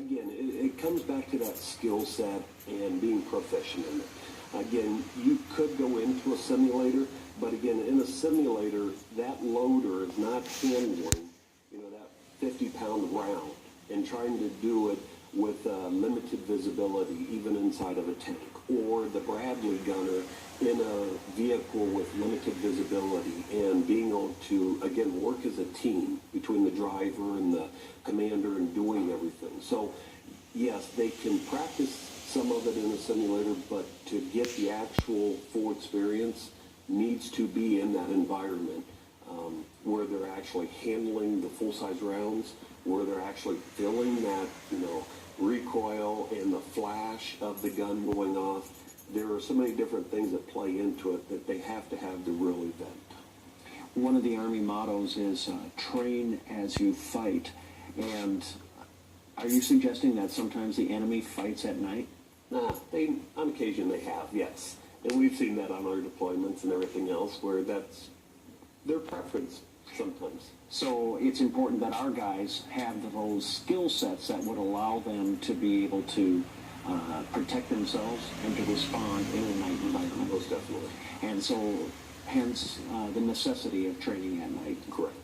Again, it comes back to that skill set and being proficient in it. Again, you could go into a simulator, but again, in a simulator, that loader is not handling, that 50-pound round and trying to do it with limited visibility, even inside of a tank, or the Bradley gunner in a vehicle with limited visibility and being able to, again, work as a team between the driver and the commander and doing everything. So, yes, they can practice some of it in a simulator, but to get the actual full experience needs to be in that environment where they're actually handling the full-size rounds, where they're actually feeling that, recoil and the flash of the gun going off. There are so many different things that play into it that they have to have the real event. One of the Army mottos is train as you fight. And are you suggesting that sometimes the enemy fights at night? On occasion they have, yes. And we've seen that on our deployments and everything else where that's their preference sometimes. So it's important that our guys have those skill sets that would allow them to be able to protect themselves and to respond in a night environment. Most definitely. And so, hence, the necessity of training at night. Correct.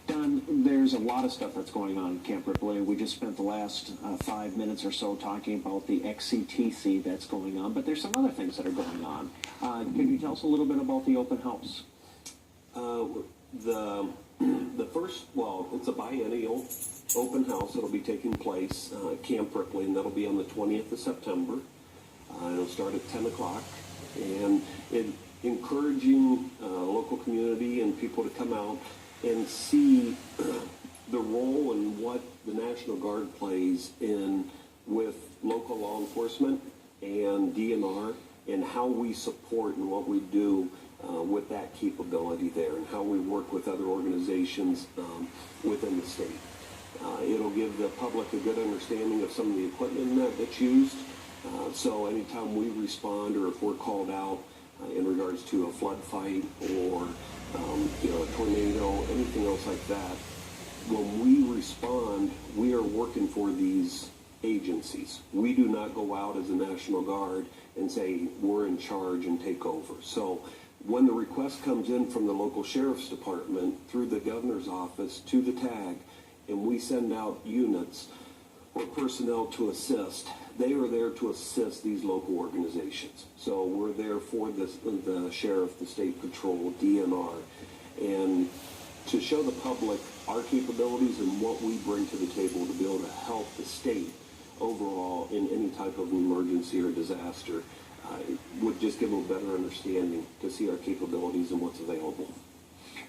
Don, there's a lot of stuff that's going on at Camp Ripley. We just spent the last 5 minutes or so talking about the XCTC that's going on, but there's some other things that are going on. Can you tell us a little bit about the open house? The first, it's a biennial open house that'll be taking place at Camp Ripley, and that'll be on the 20th of September. It'll start at 10 o'clock, and encouraging local community and people to come out and see the role and what the National Guard plays with local law enforcement and DNR, and how we support and what we do with that capability there, and how we work with other organizations within the state. It'll give the public a good understanding of some of the equipment that's used. So anytime we respond, or if we're called out in regards to a flood fight or a tornado, anything else like that, when we respond, we are working for these agencies. We do not go out as a National Guard and say we're in charge and take over. So when the request comes in from the local sheriff's department through the governor's office to the TAG, and we send out units or personnel to assist, they are there to assist these local organizations. So we're there for the sheriff, the state patrol, DNR, and to show the public our capabilities and what we bring to the table to be able to help the state overall in any type of emergency or disaster. It would just give them a better understanding to see our capabilities and what's available.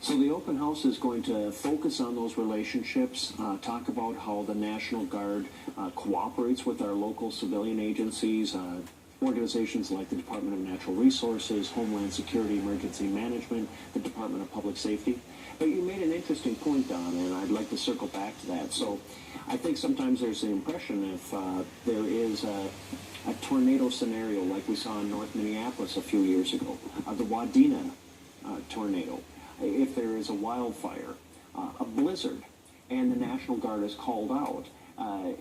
So the open house is going to focus on those relationships, talk about how the National Guard cooperates with our local civilian agencies, organizations like the Department of Natural Resources, Homeland Security, Emergency Management, the Department of Public Safety. But you made an interesting point, Don, and I'd like to circle back to that. So I think sometimes there's the impression if there is a tornado scenario like we saw in North Minneapolis a few years ago, the Wadena tornado, if there is a wildfire, a blizzard, and the National Guard is called out,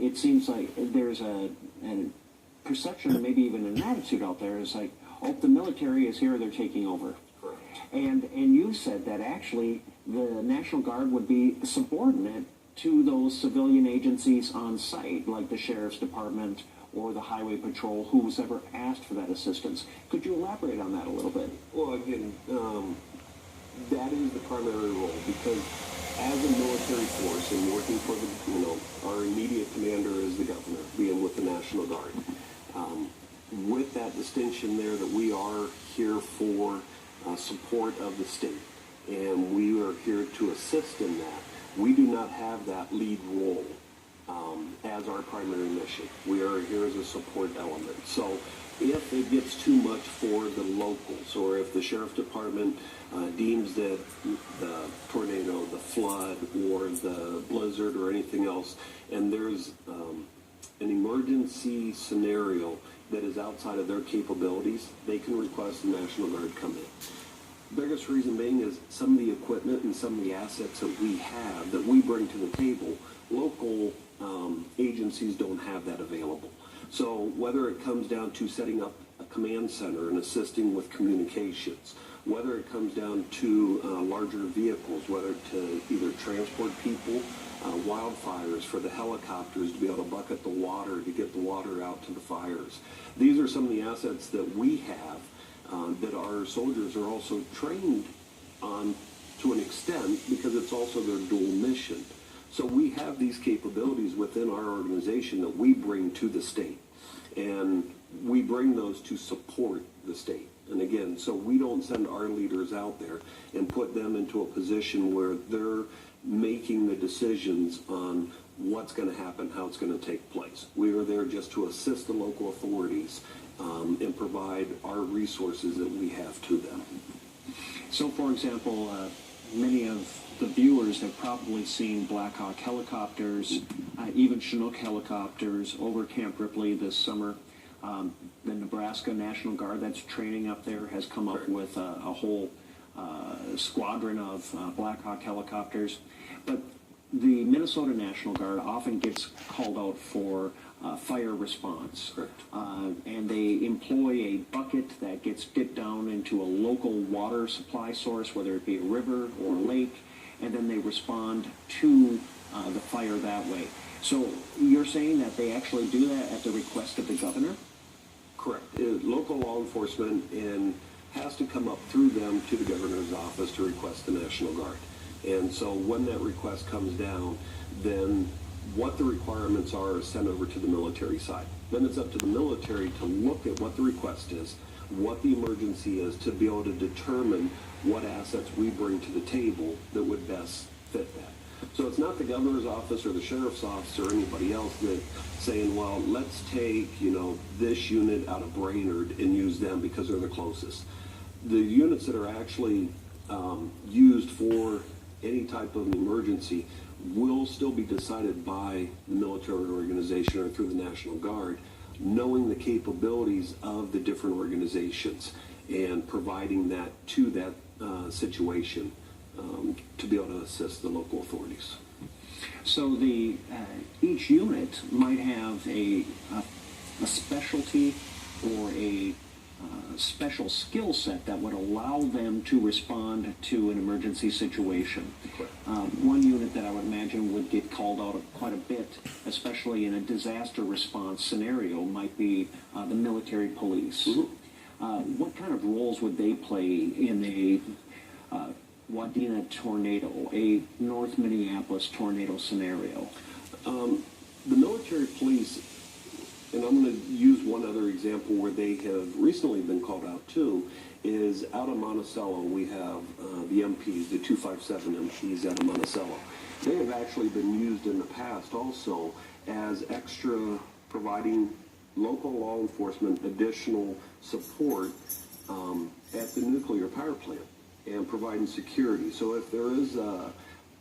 it seems like there's a perception and maybe even an attitude out there is like, oh, the military is here, they're taking over. Correct. And you said that actually the National Guard would be subordinate to those civilian agencies on site, like the Sheriff's Department or the Highway Patrol, who's ever asked for that assistance. Could you elaborate on that a little bit? Well, again, that is the primary role, because as a military force and working for our immediate commander is the governor, being with the National Guard. With that distinction there that we are here for support of the state, and we are here to assist in that. We do not have that lead role as our primary mission. We are here as a support element. So if it gets too much for the locals, or if the Sheriff Department deems that the tornado, the flood, or the blizzard, or anything else, and there's an emergency scenario that is outside of their capabilities, they can request the National Guard come in. The biggest reason being is some of the equipment and some of the assets that we have that we bring to the table, local agencies don't have that available. So whether it comes down to setting up a command center and assisting with communications, whether it comes down to larger vehicles, whether to either transport people, wildfires for the helicopters to be able to bucket the water to get the water out to the fires. These are some of the assets that we have that our soldiers are also trained on to an extent because it's also their dual mission. So we have these capabilities within our organization that we bring to the state, and we bring those to support the state. And again, so we don't send our leaders out there and put them into a position where they're making the decisions on what's going to happen, how it's going to take place. We are there just to assist the local authorities and provide our resources that we have to them. So, for example, many of the viewers have probably seen Black Hawk helicopters, even Chinook helicopters over Camp Ripley this summer. The Nebraska National Guard that's training up there has come up with a whole squadron of Black Hawk helicopters. But the Minnesota National Guard often gets called out for fire response. And they employ a bucket that gets dipped down into a local water supply source, whether it be a river or a lake, and then they respond to the fire that way. So you're saying that they actually do that at the request of the governor? Correct. Local law enforcement and has to come up through them to the governor's office to request the National Guard. And so when that request comes down, then what the requirements are sent over to the military side. Then it's up to the military to look at what the request is, what the emergency is, to be able to determine what assets we bring to the table that would best fit that. So it's not the governor's office or the sheriff's office or anybody else that saying, well, let's take, this unit out of Brainerd and use them because they're the closest. The units that are actually used for any type of an emergency will still be decided by the military organization or through the National Guard, knowing the capabilities of the different organizations and providing that to that situation to be able to assist the local authorities. So each unit might have a specialty or a special skill set that would allow them to respond to an emergency situation. One unit that I would imagine would get called out quite a bit, especially in a disaster response scenario, might be the military police. Mm-hmm. What kind of roles would they play in a Wadena tornado, a North Minneapolis tornado scenario? The military police, and I'm going to use one other example where they have recently been called out too, is out of Monticello. We have the MPs, the 257 MPs out of Monticello. They have actually been used in the past also as extra providing local law enforcement additional support at the nuclear power plant and providing security. So if there is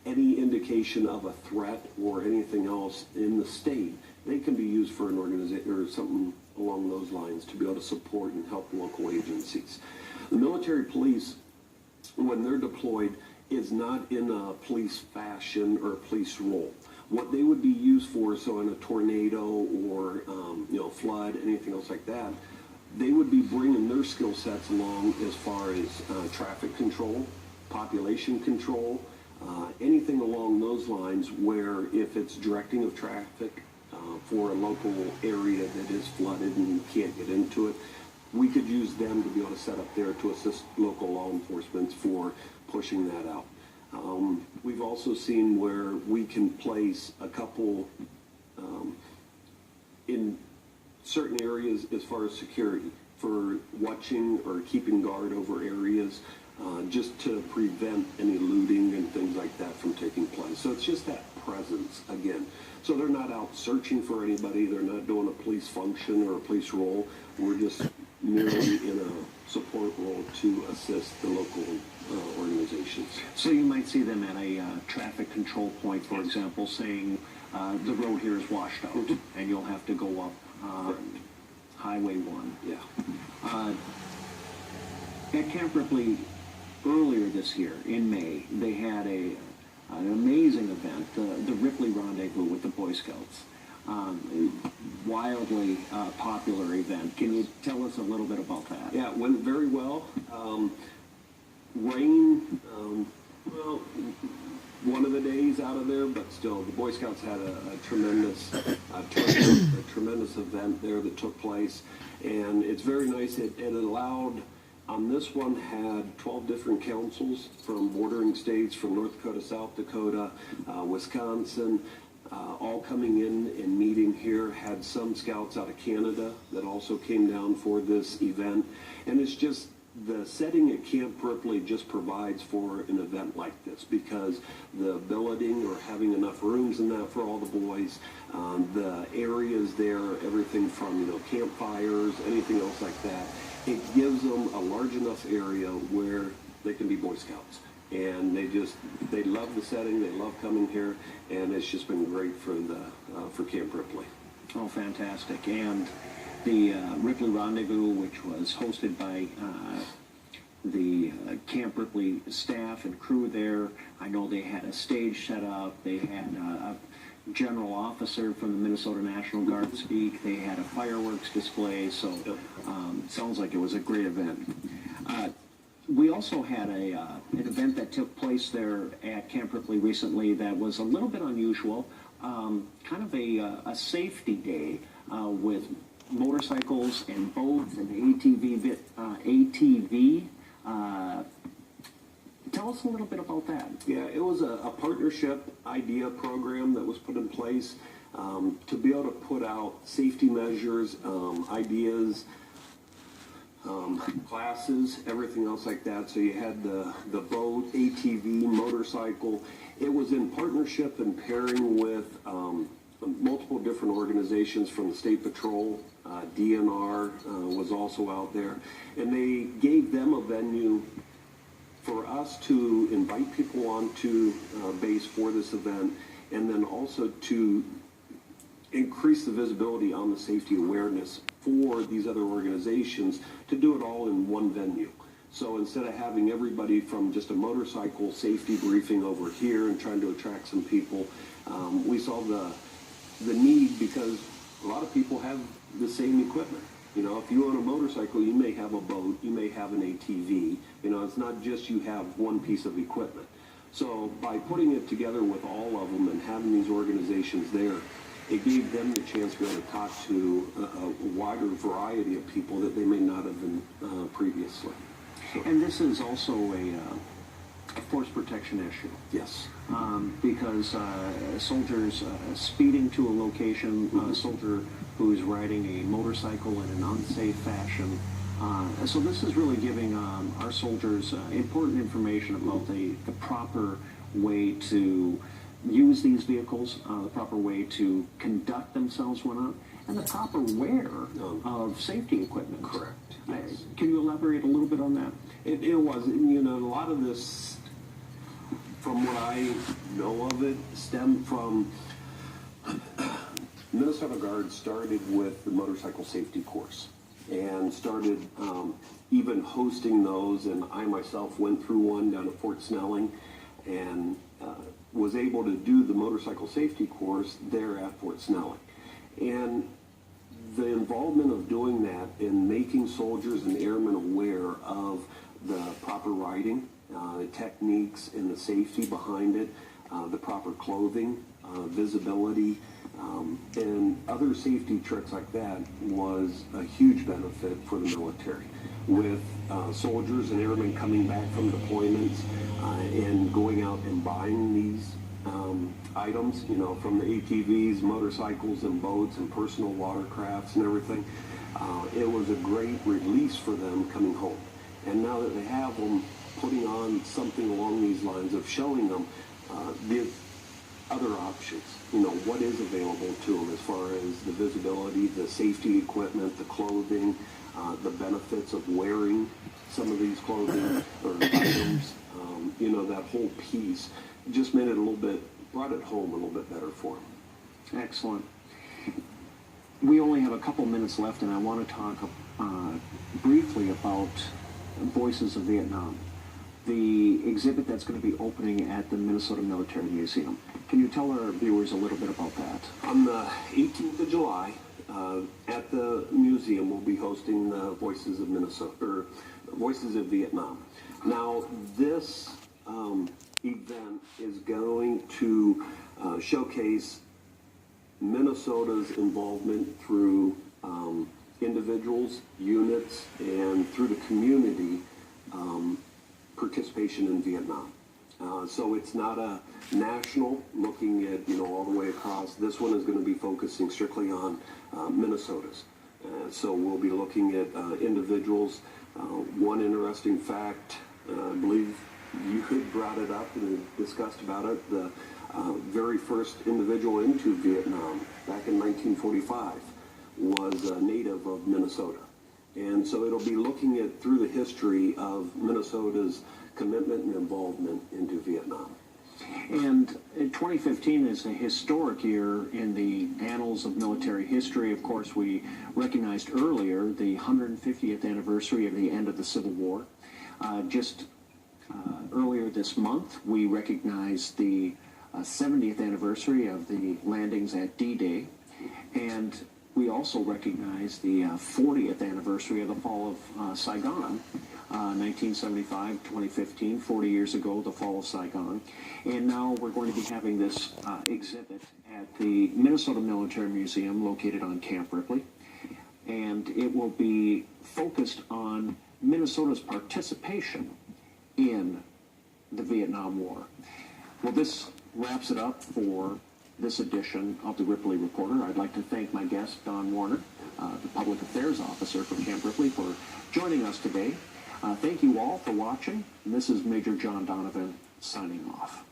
any indication of a threat or anything else in the state, they can be used for an organization or something along those lines to be able to support and help local agencies. The military police, when they're deployed, is not in a police fashion or a police role. What they would be used for, so in a tornado or flood, anything else like that, they would be bringing their skill sets along as far as traffic control, population control, anything along those lines where if it's directing of traffic for a local area that is flooded and you can't get into it, we could use them to be able to set up there to assist local law enforcement for pushing that out. We've also seen where we can place a couple in certain areas as far as security for watching or keeping guard over areas just to prevent any looting and things like that from taking place. So it's just that presence again. So they're not out searching for anybody. They're not doing a police function or a police role. We're just merely in a support role to assist the local organizations. So you might see them at a traffic control point, for example, saying the road here is washed out and you'll have to go up Highway 1. Yeah. At Camp Ripley earlier this year, in May, they had a an amazing event, the Ripley Rendezvous with the Boy Scouts. Wildly popular event. Can you tell us a little bit about that? Yeah, it went very well. Rain, well, one of the days out of there, but still, the Boy Scouts had a tremendous event there that took place, and it's very nice. It allowed, on this one, had 12 different councils from bordering states, from North Dakota, South Dakota, Wisconsin, all coming in and meeting here. Had some scouts out of Canada that also came down for this event, and it's just, the setting at Camp Ripley just provides for an event like this, because the billeting or having enough rooms in that for all the boys, the areas there, everything from, campfires, anything else like that, it gives them a large enough area where they can be Boy Scouts. And they love the setting, they love coming here, and it's just been great for Camp Ripley. Oh, fantastic. And the Ripley Rendezvous, which was hosted by the Camp Ripley staff and crew there. I know they had a stage set up. They had a general officer from the Minnesota National Guard speak. They had a fireworks display. So sounds like it was a great event. We also had an event that took place there at Camp Ripley recently that was a little bit unusual. Kind of a safety day with motorcycles and boats and ATV. Tell us a little bit about that. Yeah, it was a partnership idea program that was put in place to be able to put out safety measures, ideas, classes, everything else like that. So you had the boat, ATV, motorcycle. It was in partnership and pairing with multiple different organizations from the State Patrol. DNR was also out there, and they gave them a venue for us to invite people onto base for this event, and then also to increase the visibility on the safety awareness for these other organizations, to do it all in one venue. So instead of having everybody from just a motorcycle safety briefing over here and trying to attract some people, we saw the need, because a lot of people have the same equipment. If you own a motorcycle, you may have a boat, you may have an ATV. It's not just you have one piece of equipment. So by putting it together with all of them and having these organizations there, it gave them the chance to be able to talk to a wider variety of people that they may not have been previously. So. And this is also a force protection issue. Yes. Because soldiers speeding to a location, a soldier who's riding a motorcycle in an unsafe fashion. So this is really giving our soldiers important information about the proper way to use these vehicles, the proper way to conduct themselves when out, and the proper wear of safety equipment. Correct. Yes. Can you elaborate a little bit on that? It was, a lot of this, from what I know of it, stemmed from Minnesota Guard started with the motorcycle safety course and started even hosting those, and I myself went through one down at Fort Snelling and was able to do the motorcycle safety course there at Fort Snelling. And the involvement of doing that in making soldiers and airmen aware of the proper riding, the techniques and the safety behind it, the proper clothing, visibility, and other safety tricks like that was a huge benefit for the military. With soldiers and airmen coming back from deployments and going out and buying these items, from the ATVs, motorcycles, and boats, and personal watercrafts and everything, it was a great release for them coming home. And now that they have them, putting on something along these lines of showing them the other options, what is available to them as far as the visibility, the safety equipment, the clothing, the benefits of wearing some of these clothing or items, that whole piece just made it brought it home a little bit better for them. Excellent. We only have a couple minutes left, and I want to talk briefly about Voices of Vietnam. the exhibit that's going to be opening at the Minnesota Military Museum. Can you tell our viewers a little bit about that? On the 18th of July, at the museum, we'll be hosting Voices of Minnesota, or Voices of Vietnam. Now, this event is going to showcase Minnesota's involvement through individuals, units, and through the community participation in Vietnam. So it's not a national looking at, all the way across. This one is going to be focusing strictly on Minnesota's. So we'll be looking at individuals. One interesting fact, I believe you had brought it up and discussed about it, the very first individual into Vietnam back in 1945 was a native of Minnesota. And so it'll be looking at through the history of Minnesota's commitment and involvement into Vietnam. And 2015 is a historic year in the annals of military history. Of course, we recognized earlier the 150th anniversary of the end of the Civil War. Earlier this month, we recognized the 70th anniversary of the landings at D-Day. And we also recognize the 40th anniversary of the fall of Saigon, 1975, 2015, 40 years ago, the fall of Saigon. And now we're going to be having this exhibit at the Minnesota Military Museum located on Camp Ripley. And it will be focused on Minnesota's participation in the Vietnam War. Well, this wraps it up for this edition of the Ripley Reporter. I'd like to thank my guest, Don Warner, the Public Affairs Officer for Camp Ripley, for joining us today. Thank you all for watching. And this is Major John Donovan signing off.